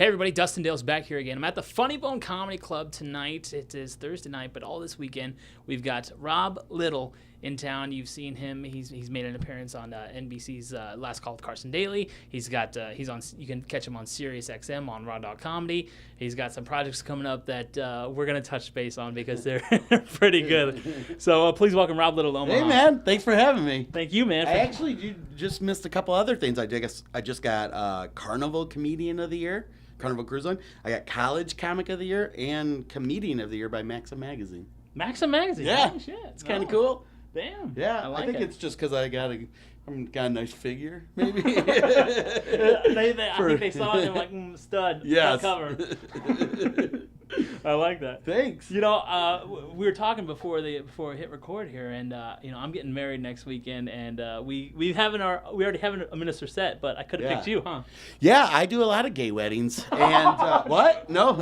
Hey everybody, Dustin Dale's back here again. I'm at the Funny Bone Comedy Club tonight. It is Thursday night, but all this weekend we've got Rob Little in town. You've seen him. He's made an appearance on NBC's Last Call with Carson Daly. He's on. You can catch him on Sirius XM on Raw Dog Comedy. He's got some projects coming up that we're gonna touch base on because they're pretty good. So please welcome Rob Little to Omaha. Hey man, thanks for having me. Thank you, man. I actually just missed a couple other things. I just got Carnival Comedian of the Year, Carnival Cruise Line. I got College Comic of the Year and Comedian of the Year by Maxim Magazine. Maxim Magazine. Yeah, oh, shit. it's kind of cool. Damn. Yeah, I think it. it's just because I got a nice figure, maybe. I think they saw it and they're like, stud. Yes. Cover. I like that. Thanks. You know, we were talking before we hit record here, and you know, I'm getting married next weekend, and we already have a minister set, but I could have picked you, huh? Yeah, I do a lot of gay weddings, and what? No,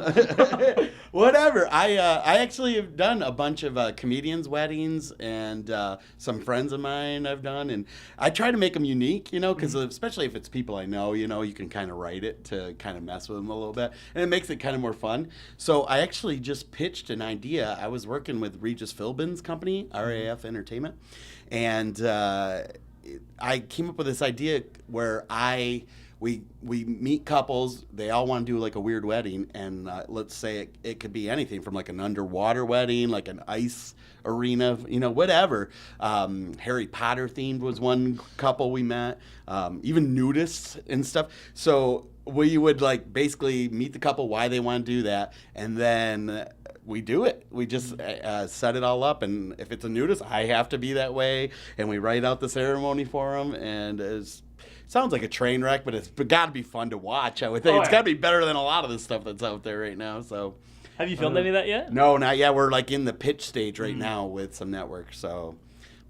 whatever. I actually have done a bunch of comedians' weddings, and some friends of mine I've done, and I try to make them unique, you know, because especially if it's people I know, you know, you can kind of write it to kind of mess with them a little bit, and it makes it kind of more fun. So I actually just pitched an idea. I was working with Regis Philbin's company, RAF Entertainment, and I came up with this idea where we meet couples. They all want to do like a weird wedding, and let's say it could be anything from like an underwater wedding, like an ice arena, you know, whatever. Harry Potter themed was one couple we met, even nudists and stuff. So we would like basically meet the couple why they want to do that, and then we do it. We just set it all up, and if it's a nudist, I have to be that way, and we write out the ceremony for them, and it sounds like a train wreck, but it's got to be fun to watch, I would think. It's got to be better than a lot of the stuff that's out there right now. So, have you filmed any of that yet? No, not yet. We're like in the pitch stage right now with some networks, so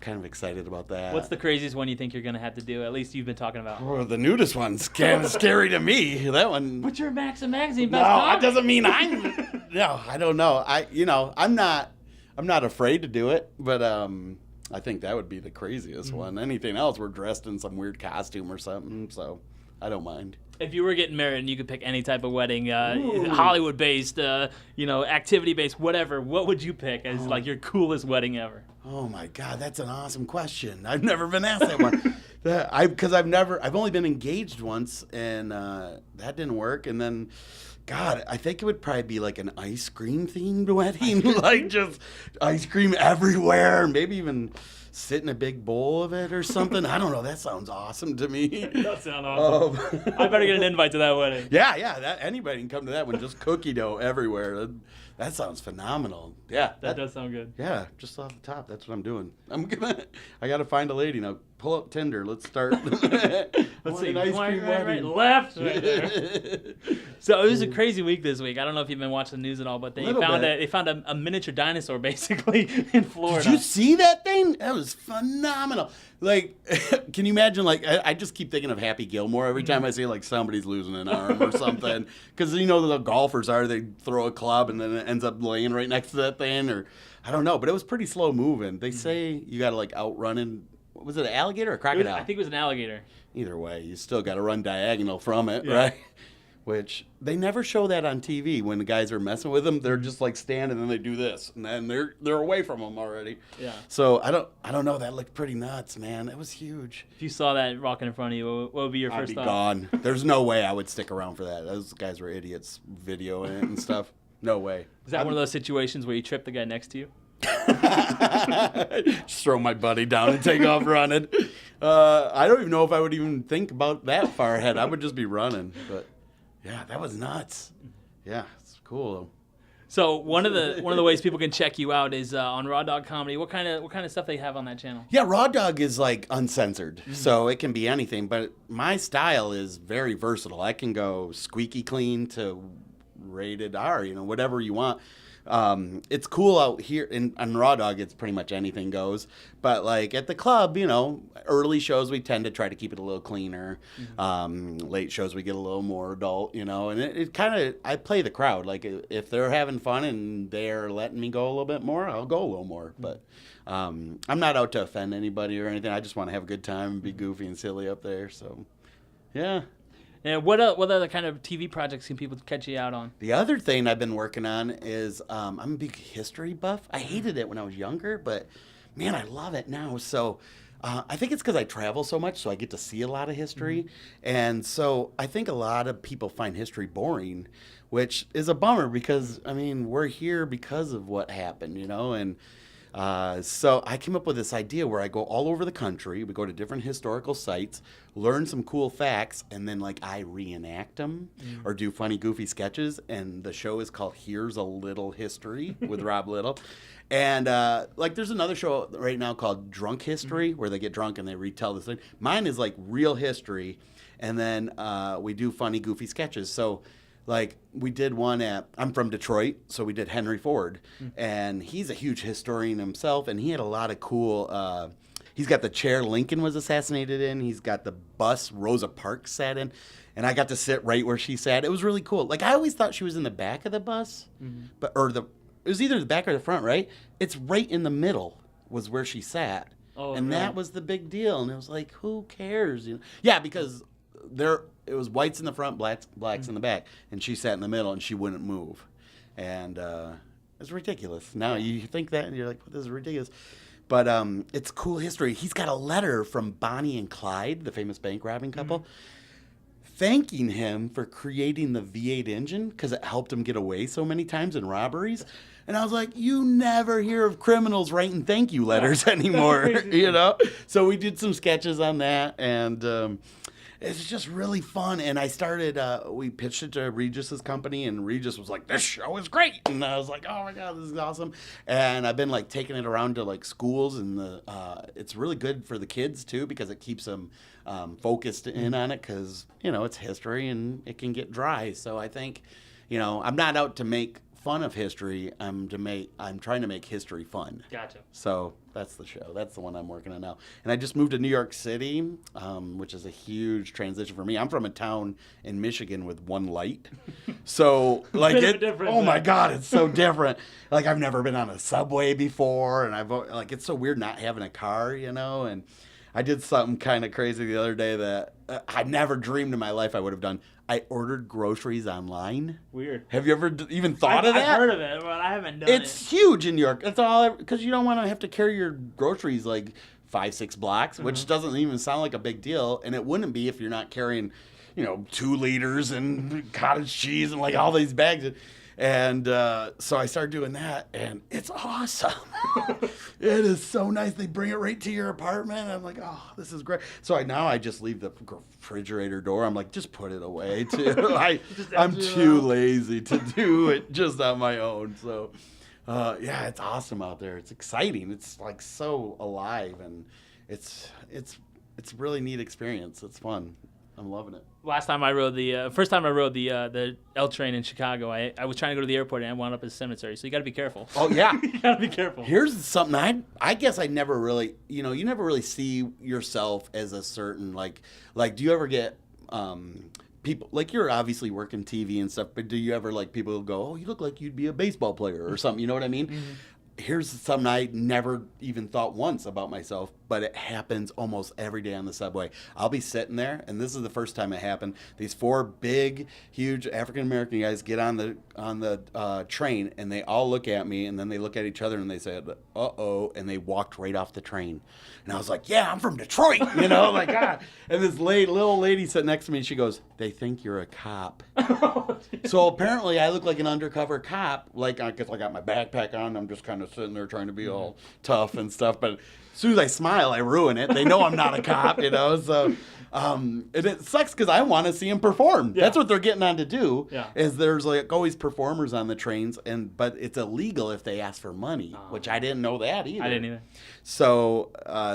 kind of excited about that. What's the craziest one you think you're going to have to do? At least you've been talking about. Oh, the nudist one's kind of scary to me. That one. But you're Maxim Magazine. No, that doesn't mean I'm. No, I don't know. I'm not afraid to do it, but I think that would be the craziest one. Anything else, we're dressed in some weird costume or something, so I don't mind. If you were getting married and you could pick any type of wedding, Hollywood-based, activity-based, whatever, what would you pick as like your coolest wedding ever? Oh my God, that's an awesome question. I've never been asked that one. Because I've only been engaged once, and that didn't work. And then, God, I think it would probably be like an ice cream themed wedding, like just ice cream everywhere, maybe even sit in a big bowl of it or something. I don't know. That sounds awesome to me. That sounds awesome. I better get an invite to that wedding. Yeah. Anybody can come to that one. Just cookie dough everywhere. That sounds phenomenal. Yeah. That does sound good. Yeah, just off the top. That's what I'm doing. I got to find a lady now. Pull up Tinder. Let's start. Let's see. Right, left. Right there. So it was a crazy week this week. I don't know if you've been watching the news at all, but they found a miniature dinosaur basically in Florida. Did you see that thing? That was phenomenal. Like, can you imagine? Like, I just keep thinking of Happy Gilmore every time I see like somebody's losing an arm or something. Because you know the golfers they throw a club and then it ends up laying right next to that thing, or I don't know. But it was pretty slow moving. They say you got to like outrun and. Was it an alligator or a crocodile? I think it was an alligator. Either way, you still got to run diagonal from it, right? Which they never show that on TV when the guys are messing with them. They're just like standing and then they do this, and then they're away from them already. Yeah. So I don't know. That looked pretty nuts, man. It was huge. If you saw that rocking in front of you, what would be your first thought? I'd be gone. There's no way I would stick around for that. Those guys were idiots videoing it and stuff. No way. Is that one of those situations where you trip the guy next to you? Just throw my buddy down and take off running. I don't even know if I would even think about that far ahead. I would just be running. But yeah, that was nuts. Yeah, it's cool. So one of the ways people can check you out is on Raw Dog Comedy. What kind of stuff they have on that channel? Yeah, Raw Dog is like uncensored, so it can be anything. But my style is very versatile. I can go squeaky clean to rated R, whatever you want. It's cool out here on Raw Dog. It's pretty much anything goes. But like at the club, early shows we tend to try to keep it a little cleaner. Late shows we get a little more adult, and it kind of I play the crowd. Like if they're having fun and they're letting me go a little bit more, I'll go a little more. But I'm not out to offend anybody or anything. I just want to have a good time and be goofy and silly up there. So, yeah. And what other kind of TV projects can people catch you out on? The other thing I've been working on is I'm a big history buff. I hated it when I was younger, but man, I love it now. So I think it's because I travel so much, so I get to see a lot of history. And so I think a lot of people find history boring, which is a bummer because, I mean, we're here because of what happened, you know? And so I came up with this idea where I go all over the country. We go to different historical sites, learn some cool facts, and then like I reenact them or do funny, goofy sketches. And the show is called Here's a Little History with Rob Little. And like there's another show right now called Drunk History where they get drunk and they retell this thing. Mine is like real history. And then we do funny, goofy sketches. So like we did one I'm from Detroit, so we did Henry Ford, and he's a huge historian himself, and he had a lot of cool, he's got the chair Lincoln was assassinated in, he's got the bus Rosa Parks sat in, and I got to sit right where she sat. It was really cool. Like I always thought she was in the back of the bus, it was either the back or the front, right? It's right in the middle was where she sat. Oh, and really? that was the big deal, and it was like, who cares? You know? Yeah, because it was whites in the front, blacks in the back, and she sat in the middle, and she wouldn't move, and it's ridiculous. Now you think that, and you're like, this is ridiculous, but it's cool history. He's got a letter from Bonnie and Clyde, the famous bank robbing couple, thanking him for creating the V8 engine because it helped him get away so many times in robberies. And I was like, you never hear of criminals writing thank you letters anymore, you know? So we did some sketches on that, and it's just really fun. And I started, we pitched it to Regis's company, and Regis was like, this show is great. And I was like, oh my God, this is awesome. And I've been like taking it around to like schools, and it's really good for the kids too, because it keeps them focused in on it, because, you know, it's history and it can get dry. So I think, you know, I'm not out to make fun of history. I'm trying to make history fun. Gotcha. So that's the show. That's the one I'm working on now. And I just moved to New York City, which is a huge transition for me. I'm from a town in Michigan with one light. So like oh my God, it's so different. Like I've never been on a subway before, and like it's so weird not having a car, you know. And I did something kind of crazy the other day that I never dreamed in my life I would have done. I ordered groceries online. Weird. Have you ever even thought of that? I've heard of it, but I haven't done it. It's huge in New York. That's all, because you don't want to have to carry your groceries like 5-6 blocks, which doesn't even sound like a big deal. And it wouldn't be if you're not carrying, you know, 2 liters and cottage cheese and like all these bags. And so I started doing that, and it's awesome. It is so nice. They bring it right to your apartment. I'm like, oh, this is great. So now I just leave the refrigerator door. I'm like, just put it away, too. I'm too lazy to do it just on my own. So, yeah, it's awesome out there. It's exciting. It's like so alive, and it's a really neat experience. It's fun. I'm loving it. First time I rode the L train in Chicago, I was trying to go to the airport and I wound up at a cemetery. So you got to be careful. Oh yeah, you got to be careful. Here's something I guess I never really, you know, you never really see yourself as a certain like do you ever get people, like you're obviously working TV and stuff, but do you ever like people go, oh, you look like you'd be a baseball player or something? You know what I mean? Here's something I never even thought once about myself, but it happens almost every day on the subway. I'll be sitting there, and this is the first time it happened. These 4 big, huge African-American guys get on the train, and they all look at me, and then they look at each other, and they said, uh-oh, and they walked right off the train. And I was like, yeah, I'm from Detroit, you know, like, God. And this little lady sitting next to me, she goes, they think you're a cop. So apparently I look like an undercover cop, like I guess I got my backpack on, I'm just kind of sitting there trying to be all tough and stuff, but as soon as I smile, I ruin it. They know I'm not a cop, you know, so and it sucks because I want to see them perform. Yeah. That's what they're getting on to do, is there's like always performers on the trains, but it's illegal if they ask for money, which I didn't know that either. I didn't either. So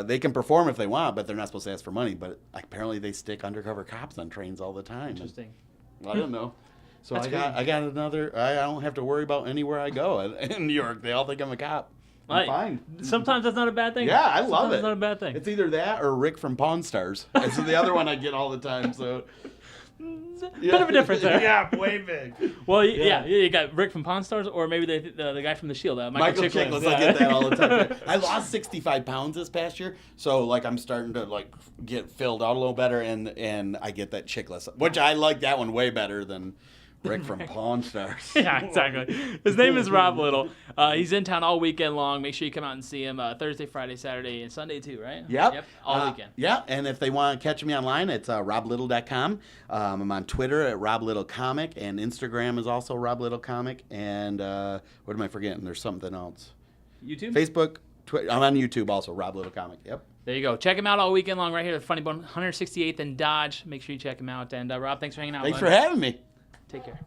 they can perform if they want, but they're not supposed to ask for money, but apparently they stick undercover cops on trains all the time. Interesting. I don't know. So I got another. I don't have to worry about anywhere I go in New York. They all think I'm a cop. I'm fine. Sometimes that's not a bad thing. Yeah, I love it. It's not a bad thing. It's either that or Rick from Pawn Stars. It's the other one I get all the time. So Bit of a difference there. Yeah, way big. Well, yeah, you got Rick from Pawn Stars, or maybe the guy from The Shield, Michael Chiklis. I get that all the time. I lost 65 pounds this past year, so like I'm starting to like get filled out a little better, and I get that Chiklis, which I like that one way better than Rick from Pawn Stars. Yeah, exactly. His name is Rob Little. He's in town all weekend long. Make sure you come out and see him Thursday, Friday, Saturday, and Sunday too, right? Yep. All weekend. Yeah, and if they want to catch me online, it's roblittle.com. I'm on Twitter at roblittle.comic, and Instagram is also roblittle.comic. And what am I forgetting? There's something else. YouTube? Facebook. I'm on YouTube also, Rob Little Comic. Yep. There you go. Check him out all weekend long right here at Funny Bone 168th and Dodge. Make sure you check him out. And Rob, thanks for hanging out. Thanks for having me. Take care.